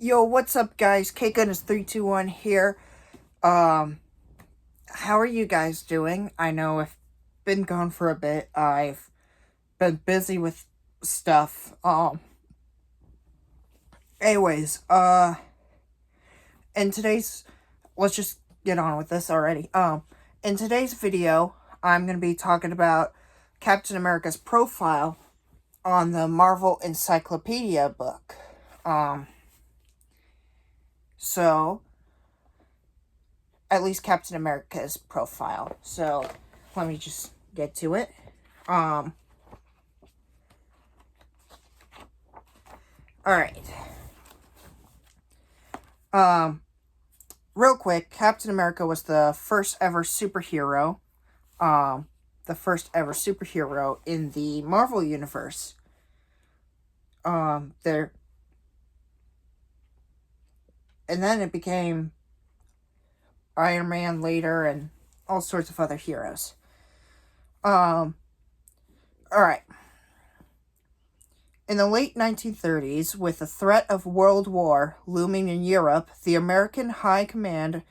Yo, what's up, guys? KGoodness321 here. How are you guys doing? I know I've been gone for a bit. I've been busy with stuff. Anyways, in today's, let's just get on with this already. In today's video, I'm gonna be talking about Captain America's profile on the Marvel Encyclopedia book. So, at least Captain America's profile. So, let me just get to it. Alright. Real quick, Captain America was the first ever superhero. The first ever superhero in the Marvel Universe. And then it became Iron Man later and all sorts of other heroes. Alright. In the late 1930s, with the threat of World War looming in Europe, the American High Command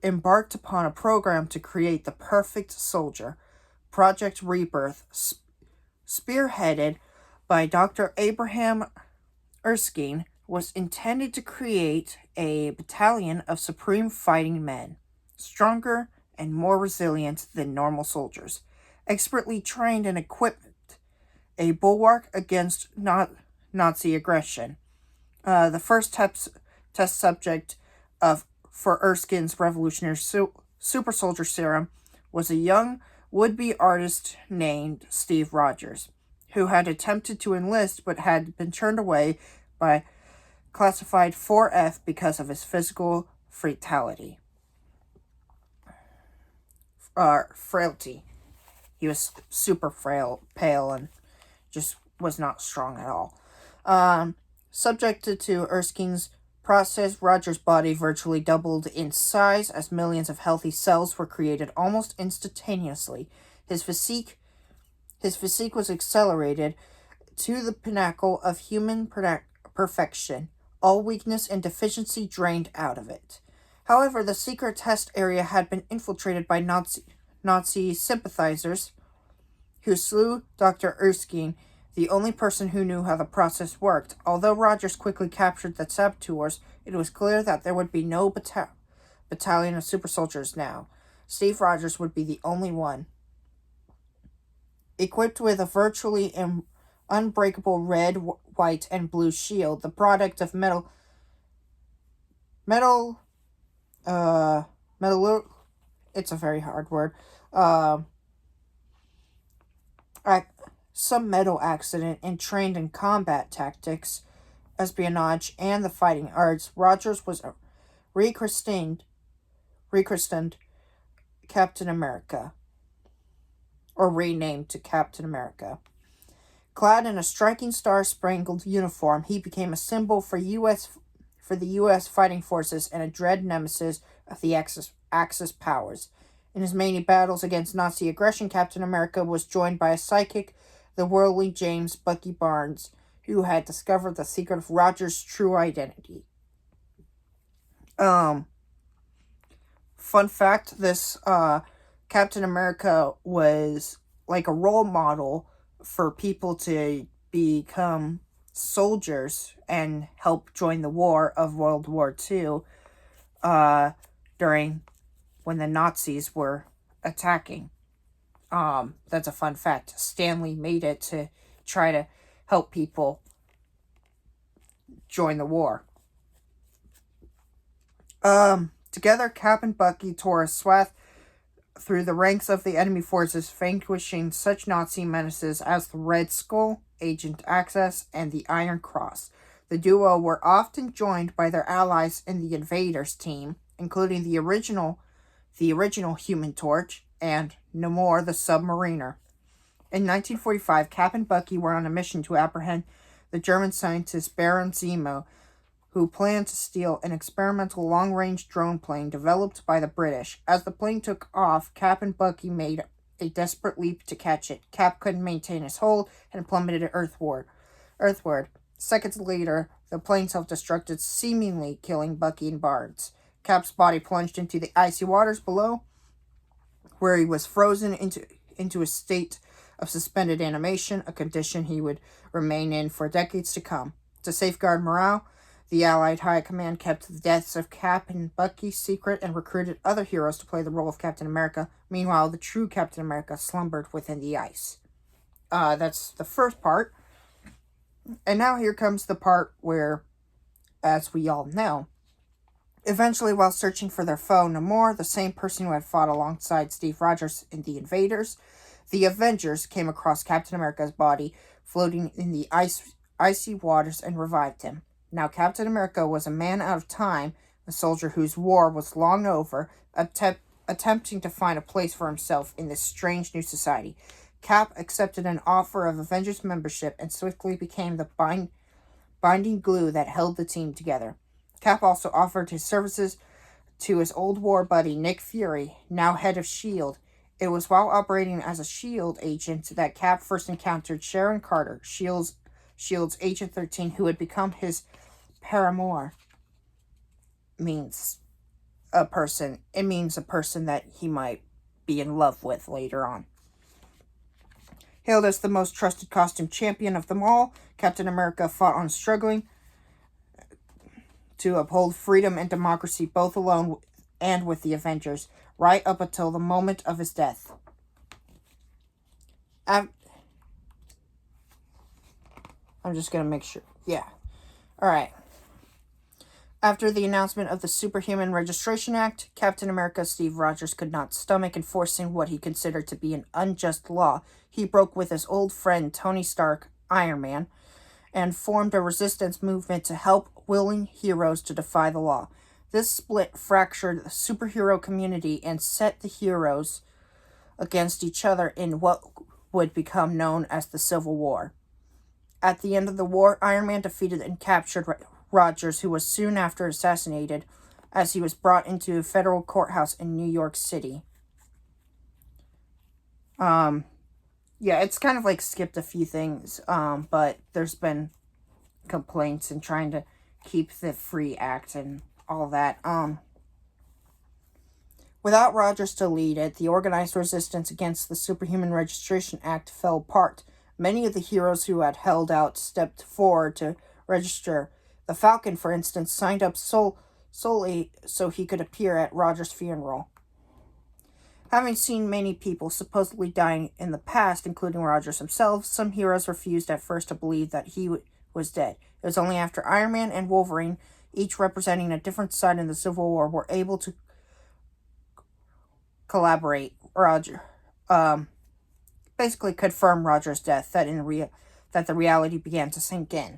embarked upon a program to create the perfect soldier. Project Rebirth, spearheaded by Dr. Abraham Erskine, was intended to create a battalion of supreme fighting men, stronger and more resilient than normal soldiers, expertly trained and equipped, a bulwark against Nazi aggression. The first test subject for Erskine's revolutionary super soldier serum was a young would-be artist named Steve Rogers, who had attempted to enlist but had been turned away by classified 4F because of his physical frailty. He was super pale, and just was not strong at all. Subjected to Erskine's process, Rogers' body virtually doubled in size as millions of healthy cells were created almost instantaneously. His physique was accelerated to the pinnacle of human perfection. All weakness and deficiency drained out of it. However, the secret test area had been infiltrated by Nazi sympathizers who slew Dr. Erskine, the only person who knew how the process worked. Although Rogers quickly captured the saboteurs, it was clear that there would be no battalion of super soldiers now. Steve Rogers would be the only one. Equipped with a virtually unbreakable red, white, and blue shield, the product of it's a very hard word, some metal accident, and trained in combat tactics, espionage, and the fighting arts, Rogers was rechristened Captain America, or renamed to Captain America. Clad in a striking star-spangled uniform, he became a symbol for the U.S. fighting forces and a dread nemesis of the Axis powers. In his many battles against Nazi aggression, Captain America was joined by a psychic, the worldly James Bucky Barnes, who had discovered the secret of Rogers' true identity. Fun fact, this Captain America was like a role model for people to become soldiers and help join the war of World War II during when the Nazis were attacking. That's a fun fact. Stan Lee made it to try to help people join the war. Together, Cap and Bucky tore a swath through the ranks of the enemy forces, vanquishing such Nazi menaces as the Red Skull, Agent Access, and the Iron Cross. The duo were often joined by their allies in the Invaders team, including the original Human Torch and Namor the Submariner. In 1945, Cap and Bucky were on a mission to apprehend the German scientist Baron Zemo, who planned to steal an experimental long-range drone plane developed by the British. As the plane took off, Cap and Bucky made a desperate leap to catch it. Cap couldn't maintain his hold and plummeted earthward. Seconds later, the plane self-destructed, seemingly killing Bucky and Barnes. Cap's body plunged into the icy waters below, where he was frozen into a state of suspended animation, a condition he would remain in for decades to come. To safeguard morale, the Allied High Command kept the deaths of Cap and Bucky secret and recruited other heroes to play the role of Captain America. Meanwhile, the true Captain America slumbered within the ice. That's the first part. And now here comes the part where, as we all know, eventually, while searching for their foe, Namor, the same person who had fought alongside Steve Rogers in the Invaders, the Avengers came across Captain America's body floating in the icy waters and revived him. Now, Captain America was a man out of time, a soldier whose war was long over, attempting to find a place for himself in this strange new society. Cap accepted an offer of Avengers membership and swiftly became the binding glue that held the team together. Cap also offered his services to his old war buddy Nick Fury, now head of S.H.I.E.L.D. It was while operating as a S.H.I.E.L.D. agent that Cap first encountered Sharon Carter, S.H.I.E.L.D.'s Agent 13, who had become his paramour. It means a person that he might be in love with later on. Hailed as the most trusted costume champion of them all, Captain America fought on, struggling to uphold freedom and democracy both alone and with the Avengers, right up until the moment of his death. I'm just going to make sure. Yeah. Alright. After the announcement of the Superhuman Registration Act, Captain America Steve Rogers could not stomach enforcing what he considered to be an unjust law. He broke with his old friend Tony Stark, Iron Man, and formed a resistance movement to help willing heroes to defy the law. This split fractured the superhero community and set the heroes against each other in what would become known as the Civil War. At the end of the war, Iron Man defeated and captured Rogers, who was soon after assassinated, as he was brought into a federal courthouse in New York City. Yeah, it's kind of like skipped a few things, but there's been complaints and trying to keep the Free Act and all that. Without Rogers to lead it, the organized resistance against the Superhuman Registration Act fell apart. Many of the heroes who had held out stepped forward to register. The Falcon, for instance, signed up solely so he could appear at Rogers' funeral. Having seen many people supposedly dying in the past, including Rogers himself, some heroes refused at first to believe that he was dead. It was only after Iron Man and Wolverine, each representing a different side in the Civil War, were able to collaborate, basically confirm Rogers' death, that the reality began to sink in.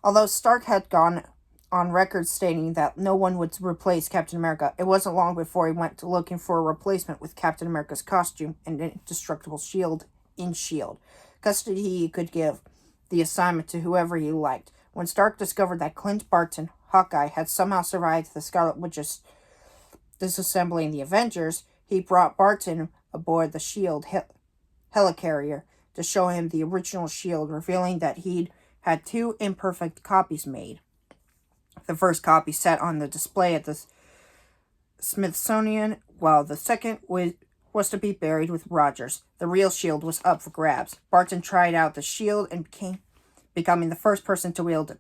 Although Stark had gone on record stating that no one would replace Captain America, it wasn't long before he went to looking for a replacement with Captain America's costume and indestructible shield in S.H.I.E.L.D. Custody he could give the assignment to whoever he liked. When Stark discovered that Clint Barton, Hawkeye, had somehow survived the Scarlet Witch's disassembling the Avengers, he brought Barton aboard the S.H.I.E.L.D. helicarrier to show him the original S.H.I.E.L.D., revealing that he'd had two imperfect copies made. The first copy sat on the display at the Smithsonian, while the second was to be buried with Rogers. The real S.H.I.E.L.D. was up for grabs. Barton tried out the S.H.I.E.L.D. and becoming the first person to wield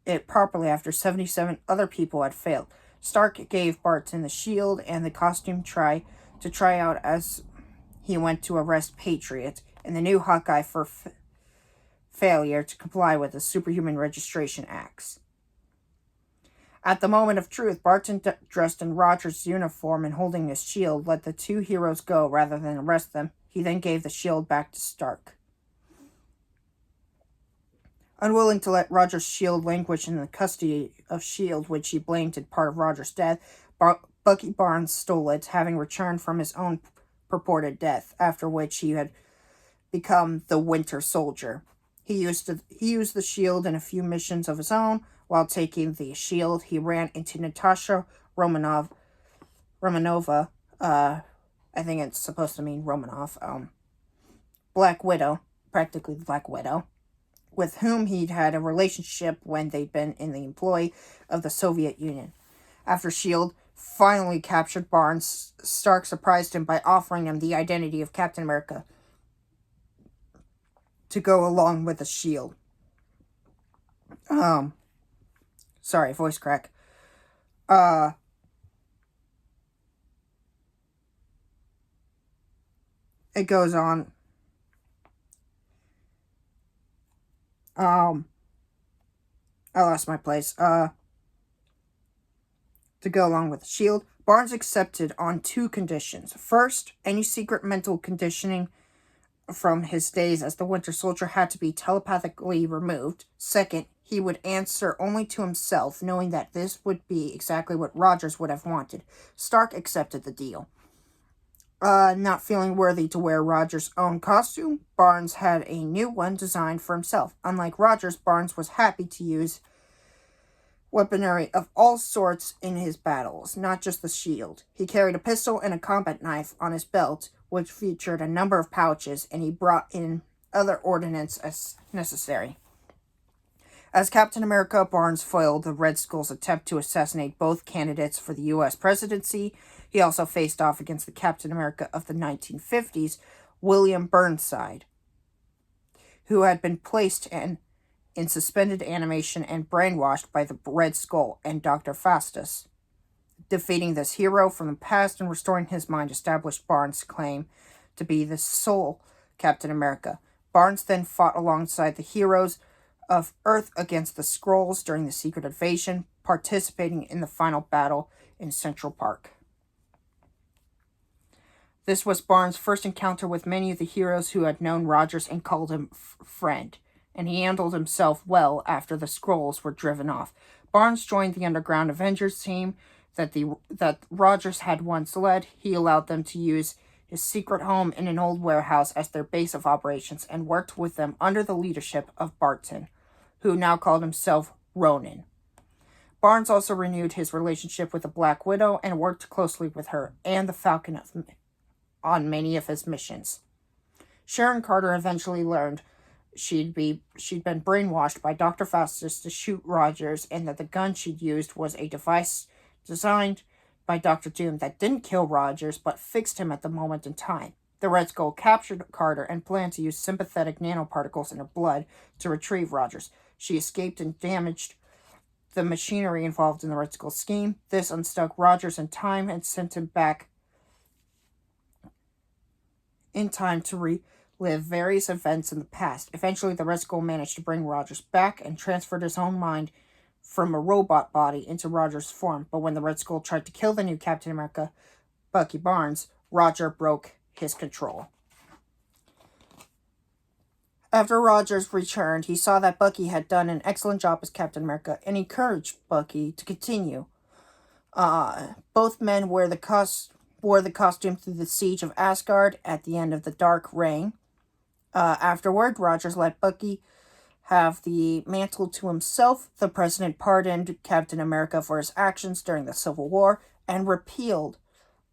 it properly after 77 other people had failed. Stark gave Barton the S.H.I.E.L.D. and the costume to try out as he went to arrest Patriot and the new Hawkeye for failure to comply with the Superhuman Registration Acts. At the moment of truth, Barton, dressed in Rogers' uniform and holding his shield, let the two heroes go rather than arrest them. He then gave the shield back to Stark. Unwilling to let Rogers' shield languish in the custody of S.H.I.E.L.D., which he blamed in part of Rogers' death, Bucky Barnes stole it, having returned from his own purported death, after which he had become the Winter Soldier. He used the shield in a few missions of his own. While taking the shield, he ran into Natasha Romanova. I think it's supposed to mean Romanoff. Black Widow, practically Black Widow, with whom he'd had a relationship when they'd been in the employ of the Soviet Union. After S.H.I.E.L.D. finally captured Barnes, Stark surprised him by offering him the identity of Captain America to go along with the S.H.I.E.L.D. Sorry, voice crack. It goes on. I lost my place. To go along with the S.H.I.E.L.D., Barnes accepted on 2 conditions. First, any secret mental conditioning from his days as the Winter Soldier had to be telepathically removed. Second, he would answer only to himself, knowing that this would be exactly what Rogers would have wanted. Stark accepted the deal. Not feeling worthy to wear Rogers' own costume, Barnes had a new one designed for himself. Unlike Rogers, Barnes was happy to use weaponry of all sorts in his battles, not just the shield. He carried a pistol and a combat knife on his belt, which featured a number of pouches, and he brought in other ordnance as necessary. As Captain America, Barnes foiled the Red Skull's attempt to assassinate both candidates for the U.S. presidency. He also faced off against the Captain America of the 1950s, William Burnside, who had been placed in suspended animation and brainwashed by the Red Skull and Dr. Fastus. Defeating this hero from the past and restoring his mind established Barnes' claim to be the sole Captain America. Barnes then fought alongside the heroes of Earth against the Skrulls during the Secret Invasion, participating in the final battle in Central Park. This was Barnes' first encounter with many of the heroes who had known Rogers and called him friend, and he handled himself well after the Skrulls were driven off. Barnes joined the Underground Avengers team that Rogers had once led. He allowed them to use his secret home in an old warehouse as their base of operations and worked with them under the leadership of Barton, who now called himself Ronin. Barnes also renewed his relationship with the Black Widow and worked closely with her and the Falcon on many of his missions. Sharon Carter eventually learned she'd been brainwashed by Dr. Faustus to shoot Rogers, and that the gun she'd used was a device designed by Dr. Doom that didn't kill Rogers but fixed him at the moment in time. The Red Skull captured Carter and planned to use sympathetic nanoparticles in her blood to retrieve Rogers. She escaped and damaged the machinery involved in the Red Skull scheme. This unstuck Rogers in time and sent him back in time to relive various events in the past. Eventually, the Red Skull managed to bring Rogers back and transferred his own mind from a robot body into Rogers' form. But when the Red Skull tried to kill the new Captain America, Bucky Barnes, Roger broke his control. After Rogers returned, he saw that Bucky had done an excellent job as Captain America and encouraged Bucky to continue. Both men wore the costume through the siege of Asgard at the end of the Dark Reign. Afterward, Rogers let Bucky have the mantle to himself. The president pardoned Captain America for his actions during the Civil War and repealed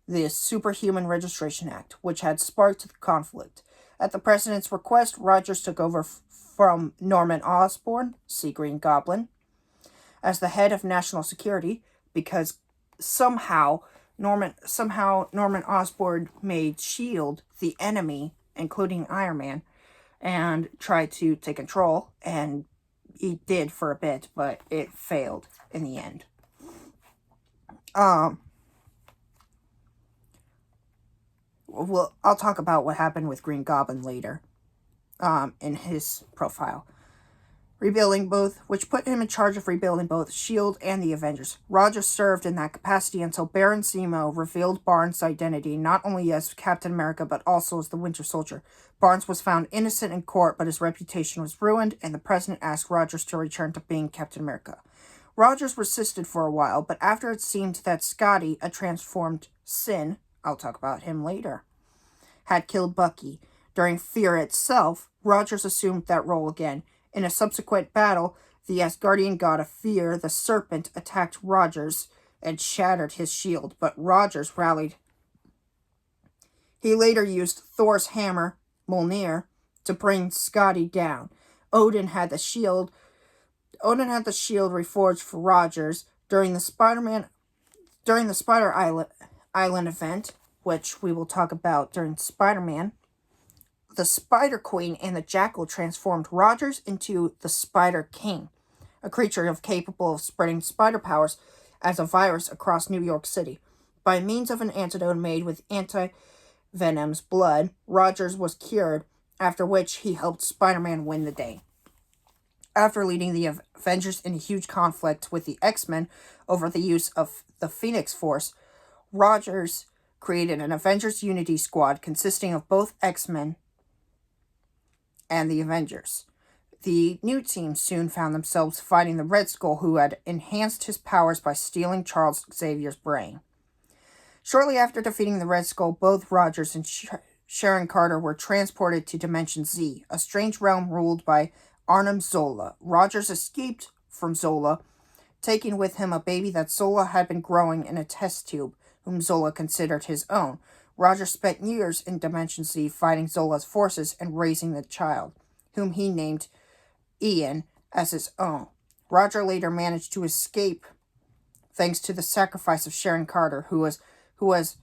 the Superhuman Registration Act, which had sparked the conflict. At the president's request, Rogers took over from Norman Osborn, see Green Goblin, as the head of national security, because somehow Norman Osborn made S.H.I.E.L.D. the enemy, including Iron Man, and tried to take control, and he did for a bit, but it failed in the end. Well, I'll talk about what happened with Green Goblin later, in his profile. Which put him in charge of rebuilding both S.H.I.E.L.D. and the Avengers. Rogers served in that capacity until Baron Zemo revealed Barnes' identity not only as Captain America but also as the Winter Soldier. Barnes was found innocent in court, but his reputation was ruined, and the president asked Rogers to return to being Captain America. Rogers resisted for a while, but after it seemed that Scotty, a transformed Sin, I'll talk about him later, had killed Bucky during Fear itself, Rogers assumed that role again. In a subsequent battle, the Asgardian god of fear, the Serpent, attacked Rogers and shattered his shield, but Rogers rallied. He later used Thor's hammer, Mjolnir, to bring Scotty down. Odin had the shield. Odin had the shield reforged for Rogers during the Spider Island event, which we will talk about during Spider-Man. The Spider Queen and the Jackal transformed Rogers into the Spider King, a creature capable of spreading spider powers as a virus across New York City. By means of an antidote made with anti-Venom's blood, Rogers was cured, after which he helped Spider-Man win the day. After leading the Avengers in a huge conflict with the X-Men over the use of the Phoenix Force, Rogers created an Avengers Unity Squad consisting of both X-Men and the Avengers. The new team soon found themselves fighting the Red Skull, who had enhanced his powers by stealing Charles Xavier's brain. Shortly after defeating the Red Skull, both Rogers and Sharon Carter were transported to Dimension Z, a strange realm ruled by Arnim Zola. Rogers escaped from Zola, taking with him a baby that Zola had been growing in a test tube, whom Zola considered his own. Rogers spent years in Dimension Z fighting Zola's forces and raising the child, whom he named Ian, as his own. Roger later managed to escape thanks to the sacrifice of Sharon Carter, who was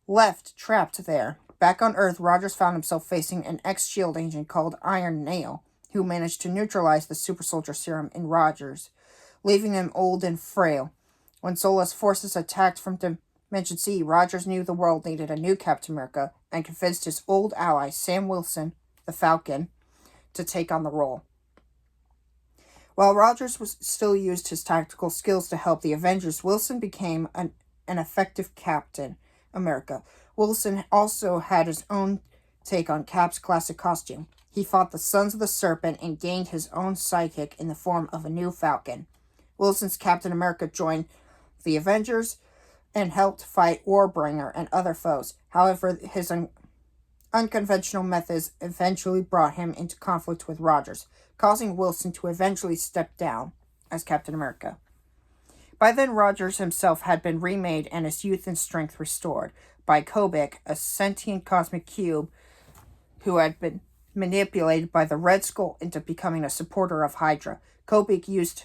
left trapped there. Back on Earth, Rogers found himself facing an ex-SHIELD agent called Iron Nail, who managed to neutralize the super soldier serum in Rogers, leaving him old and frail. When Zola's forces attacked from Dimension Z, Rogers knew the world needed a new Captain America and convinced his old ally, Sam Wilson, the Falcon, to take on the role. While Rogers still used his tactical skills to help the Avengers, Wilson became an effective Captain America. Wilson also had his own take on Cap's classic costume. He fought the Sons of the Serpent and gained his own sidekick in the form of a new Falcon. Wilson's Captain America joined the Avengers and helped fight Warbringer and other foes. However, his unconventional methods eventually brought him into conflict with Rogers, causing Wilson to eventually step down as Captain America. By then, Rogers himself had been remade and his youth and strength restored by Kobik, a sentient cosmic cube who had been manipulated by the Red Skull into becoming a supporter of Hydra. Kobik used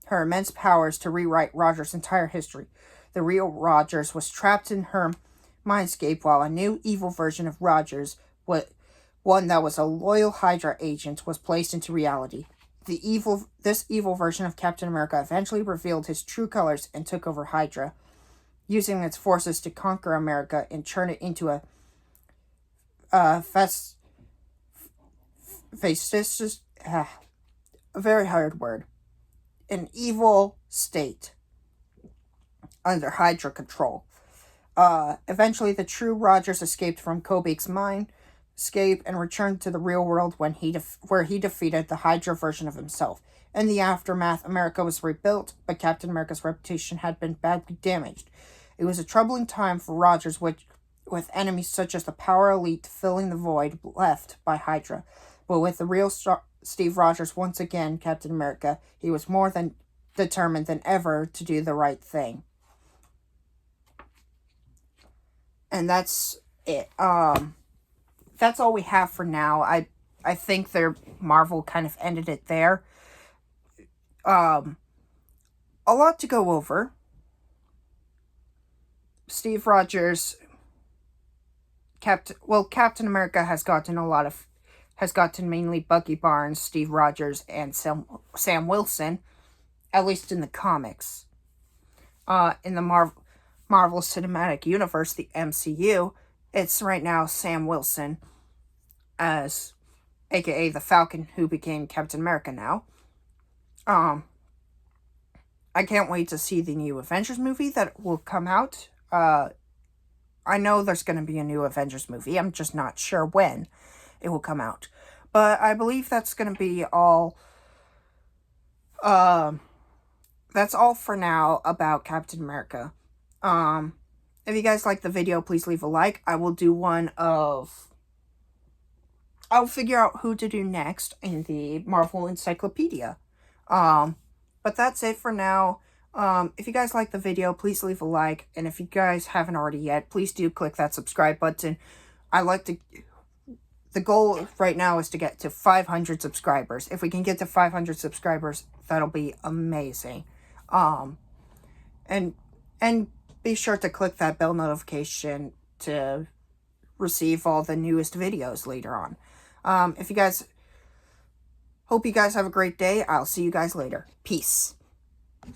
her immense powers to rewrite Rogers' entire history. The real Rogers was trapped in her mindscape, while a new evil version of Rogers, one that was a loyal Hydra agent, was placed into reality. This evil version of Captain America eventually revealed his true colors and took over Hydra, using its forces to conquer America and turn it into a very hard word, an evil state under Hydra control. Eventually, the true Rogers escaped from Kobik's mindscape and returned to the real world where he defeated the Hydra version of himself. In the aftermath, America was rebuilt, but Captain America's reputation had been badly damaged. It was a troubling time for Rogers, with enemies such as the Power Elite filling the void left by Hydra. But with the real Steve Rogers once again, Captain America, he was more than determined than ever to do the right thing. And that's it. That's all we have for now. I think Marvel kind of ended it there. A lot to go over. Steve Rogers, Captain America has gotten mainly Bucky Barnes, Steve Rogers, and Sam Wilson, at least in the comics. In the Marvel Cinematic Universe, the MCU, it's right now Sam Wilson as aka the Falcon, who became Captain America now. I can't wait to see the new Avengers movie that will come out. I know there's going to be a new Avengers movie. I'm just not sure when it will come out. But I believe that's going to be all. That's all for now about Captain America. If you guys like the video, please leave a like. I will do I'll figure out who to do next in the Marvel Encyclopedia. But that's it for now. If you guys like the video, please leave a like. And if you guys haven't already yet, please do click that subscribe button. the goal right now is to get to 500 subscribers. If we can get to 500 subscribers, that'll be amazing. And be sure to click that bell notification to receive all the newest videos later on. Hope you guys have a great day. I'll see you guys later. Peace.